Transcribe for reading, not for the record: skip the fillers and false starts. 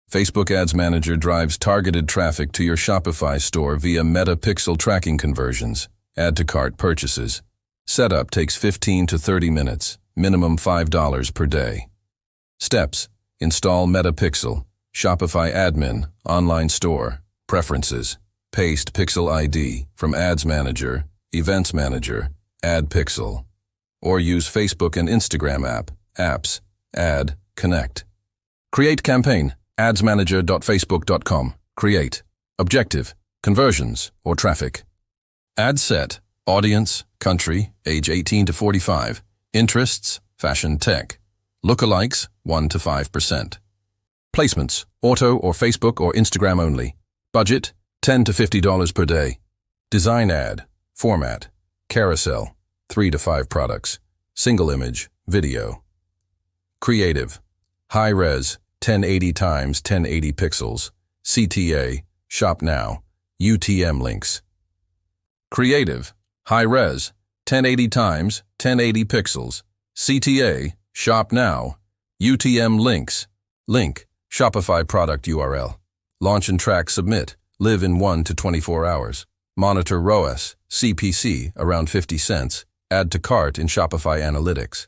Facebook Ads Manager drives targeted traffic to your Shopify store via meta-pixel tracking conversions. Add to cart purchases. Setup takes 15 to 30 minutes, minimum $5 per day. Steps: install meta-pixel, Shopify admin, online store, preferences. Paste Pixel ID from Ads Manager, Events Manager, add Pixel. Or use Facebook and Instagram apps, add, connect. Create campaign, adsmanager.facebook.com, create. Objective, conversions or traffic. Ad set, audience, country, age 18 to 45, interests, fashion tech. Lookalikes, 1 to 5%. Placements, auto or Facebook or Instagram only. Budget, $10 to $50 per day. Design ad, format, carousel, 3 to 5 products, single image, video. Creative, high-res, 1080 x 1080 pixels, CTA, shop now, UTM links. Creative, high-res, 1080 x 1080 pixels, CTA, shop now, UTM links. Link, Shopify product URL. Launch and track submit, live in 1 to 24 hours. Monitor ROAS, CPC, around 50 cents. Add to cart in Shopify Analytics.